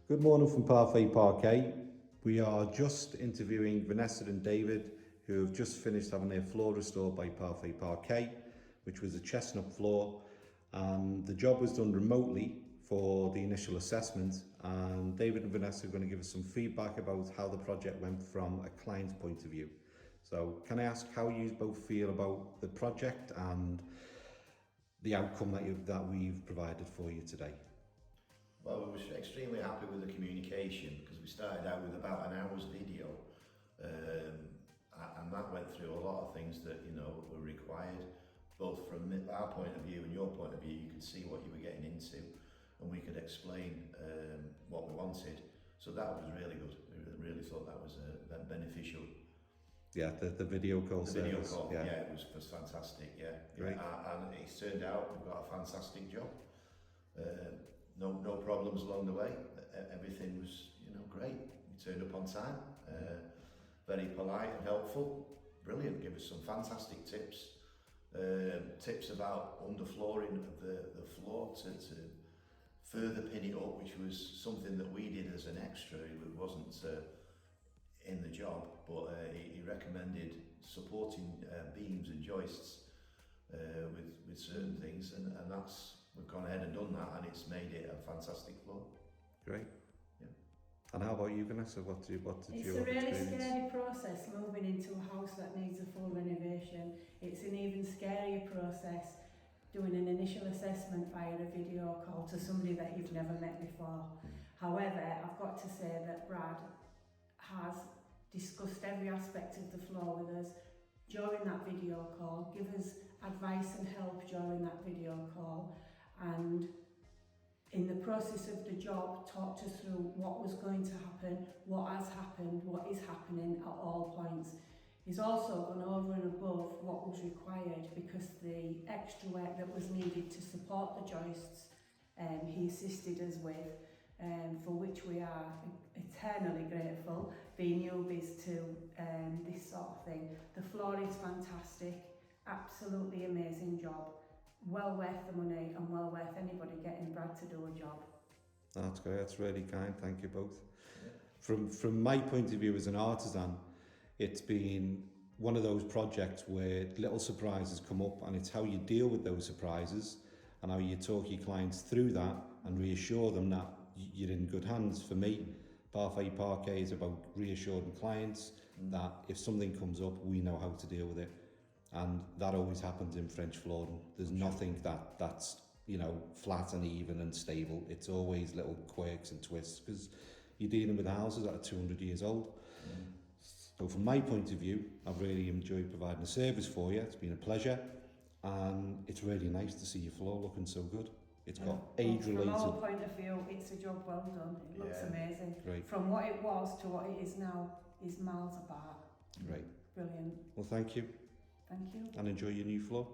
Good morning from Parquet. We are just interviewing Vanessa and David, who have just finished having their floor restored by Parquet, which was a chestnut floor. The job was done remotely for the initial assessment, and David and Vanessa are going to give us some feedback about how the project went from a client's point of view. So can I ask how you both feel about the project and the outcome that we've provided for you today? Well, we were extremely happy with the communication because we started out with about an hour's video, and that went through a lot of things that were required, both from our point of view and your point of view. You could see what you were getting into, and we could explain what we wanted. So that was really good. We really thought that was beneficial. Yeah, the video call service. Yeah, it was fantastic. Yeah, great. And it's turned out we've got a fantastic job. No problems along the way. Everything was, great. We turned up on time. Very polite and helpful. Brilliant. Give us some fantastic tips. Tips about underflooring of the floor to further pin it up, which was something that we did as an extra. It wasn't in the job, but he recommended supporting beams and joists with certain things, and that's. We've gone ahead and done that, and it's made it a fantastic floor. Great. Yeah. And how about you, Vanessa? What did you experience? It's a really scary process moving into a house that needs a full renovation. It's an even scarier process doing an initial assessment via a video call to somebody that you've never met before. However, I've got to say that Brad has discussed every aspect of the floor with us during that video call, give us advice and help during that video call, and in the process of the job talked us through what was going to happen, what has happened, what is happening at all points. He's also gone over and above what was required because the extra work that was needed to support the joists he assisted us with, for which we are eternally grateful, being newbies to this sort of thing. The floor is fantastic, absolutely amazing job. Well worth the money and well worth anybody getting Brad to do a job. That's great. That's really kind. Thank you both. Yeah. From my point of view as an artisan, it's been one of those projects where little surprises come up, and it's how you deal with those surprises and how you talk your clients through that and reassure them that you're in good hands. For me, Parquet is about reassuring clients that if something comes up, we know how to deal with it. And that always happens in French flooring. There's nothing that's flat and even and stable. It's always little quirks and twists because you're dealing with houses that are 200 years old. So from my point of view, I've really enjoyed providing a service for you. It's been a pleasure, and it's really nice to see your floor looking so good. It's got age-related... From our point of view, it's a job well done. It looks amazing. Great. From what it was to what it is now is miles apart. Great. Brilliant. Well, thank you. Thank you. And enjoy your new floor.